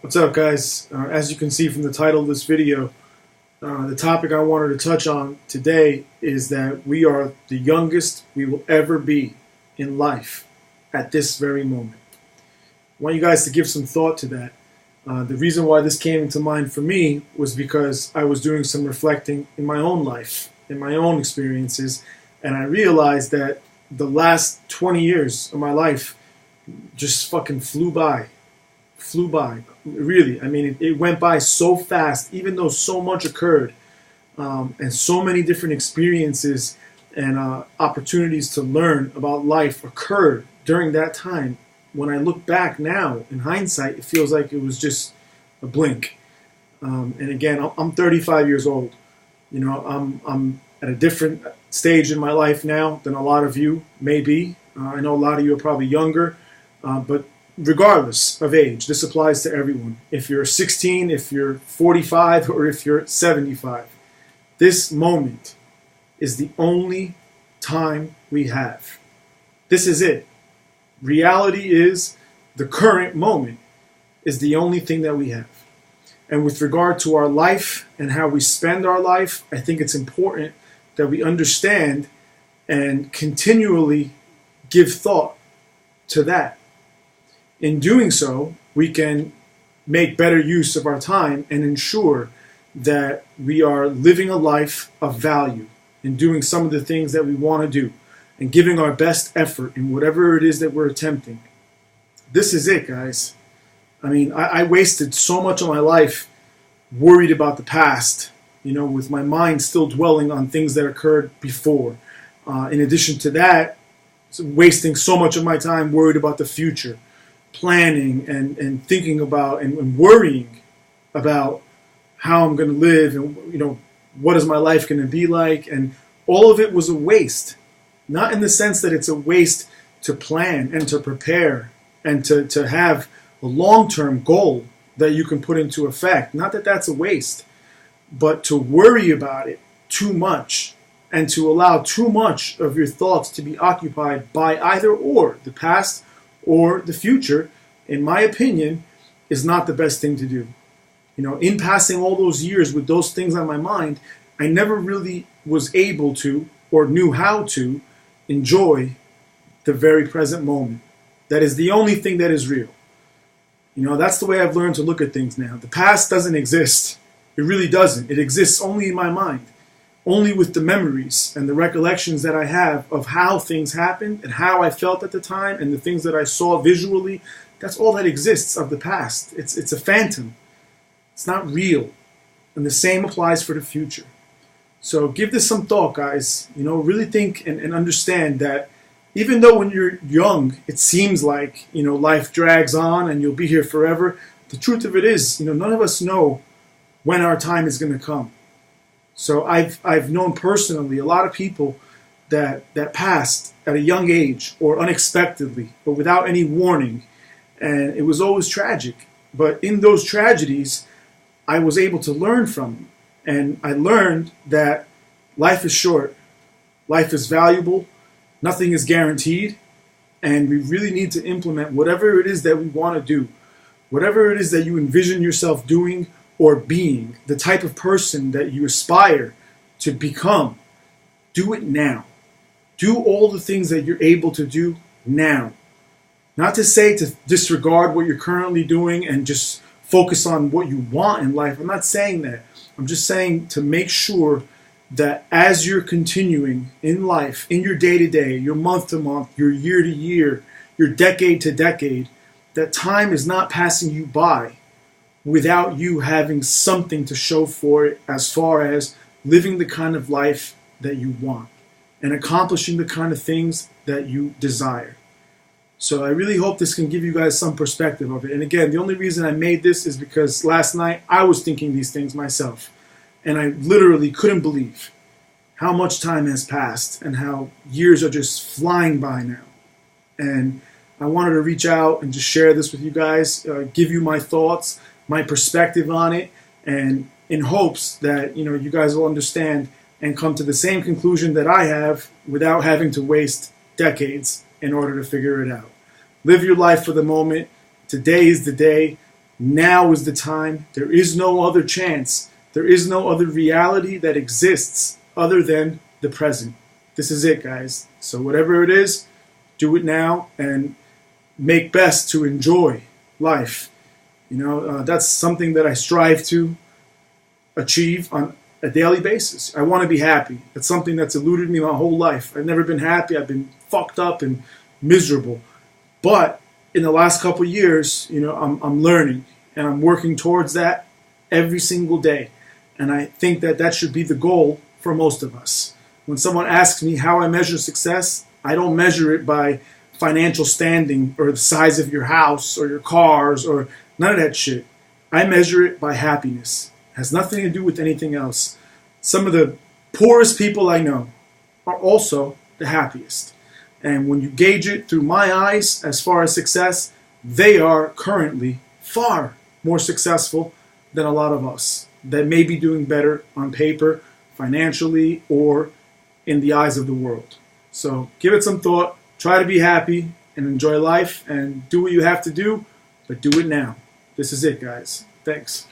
What's up, guys? As you can see from the title of this video, the topic I wanted to touch on today is that we are the youngest we will ever be in life at this very moment. I want you guys to give some thought to that. The reason why this came into mind for me was because I was doing some reflecting in my own life, in my own experiences, and I realized that the last 20 years of my life just fucking flew by. Really. I mean, it went by so fast, even though so much occurred, and so many different experiences and opportunities to learn about life occurred during that time. When I look back now, in hindsight, it feels like it was just a blink. And again, I'm 35 years old. You know, I'm at a different stage in my life now than a lot of you may be. I know a lot of you are probably younger, but regardless of age, this applies to everyone. If you're 16, if you're 45, or if you're 75, this moment is the only time we have. This is it. Reality is the current moment is the only thing that we have. And with regard to our life and how we spend our life, I think it's important that we understand and continually give thought to that. In doing so, we can make better use of our time and ensure that we are living a life of value and doing some of the things that we want to do and giving our best effort in whatever it is that we're attempting. This is it, guys. I mean, I wasted so much of my life worried about the past, you know, with my mind still dwelling on things that occurred before. In addition to that, wasting so much of my time worried about the future, planning and thinking about and worrying about how I'm going to live and, you know, what is my life going to be like. And all of it was a waste. Not in the sense that it's a waste to plan and to prepare and to have a long-term goal that you can put into effect. Not that that's a waste, but to worry about it too much and to allow too much of your thoughts to be occupied by either or, the past or the future, in my opinion, is not the best thing to do. You know, in passing all those years with those things on my mind, I never really was able to or knew how to enjoy the very present moment. That is the only thing that is real. You know, that's the way I've learned to look at things now. The past doesn't exist. It really doesn't. It exists only in my mind. Only with the memories and the recollections that I have of how things happened and how I felt at the time and the things that I saw visually. That's all that exists of the past. It's a phantom. It's not real. And the same applies for the future. So give this some thought, guys. You know, really think and understand that even though when you're young, it seems like, you know, life drags on and you'll be here forever. The truth of it is, you know, none of us know when our time is going to come. So I've known personally a lot of people that passed at a young age or unexpectedly, but without any warning. And it was always tragic. But in those tragedies, I was able to learn from them. And I learned that life is short. Life is valuable. Nothing is guaranteed. And we really need to implement whatever it is that we want to do. Whatever it is that you envision yourself doing or being, the type of person that you aspire to become, do it now. Do all the things that you're able to do now. Not to say to disregard what you're currently doing and just focus on what you want in life. I'm not saying that. I'm just saying to make sure that as you're continuing in life, in your day-to-day, your month-to-month, your year-to-year, your decade-to-decade, that time is not passing you by without you having something to show for it as far as living the kind of life that you want and accomplishing the kind of things that you desire. So I really hope this can give you guys some perspective of it. And again, the only reason I made this is because last night I was thinking these things myself. And I literally couldn't believe how much time has passed and how years are just flying by now. And I wanted to reach out and just share this with you guys, give you my thoughts, my perspective on it, and in hopes that, you know, you guys will understand and come to the same conclusion that I have without having to waste decades in order to figure it out. Live your life for the moment. Today is the day. Now is the time. There is no other chance. There is no other reality that exists other than the present. This is it, guys. So whatever it is, do it now and make best to enjoy life. That's something that I strive to achieve on a daily basis. I want to be happy. It's something that's eluded me my whole life. I've never been happy. I've been fucked up and miserable. But in the last couple of years, I'm learning and I'm working towards that every single day. And I think that should be the goal for most of us. When someone asks me how I measure success, I don't measure it by financial standing or the size of your house or your cars or none of that shit. I measure it by happiness. It has nothing to do with anything else. Some of the poorest people I know are also the happiest. And when you gauge it through my eyes as far as success, they are currently far more successful than a lot of us that may be doing better on paper, financially, or in the eyes of the world. So give it some thought, try to be happy and enjoy life and do what you have to do, but do it now. This is it, guys. Thanks.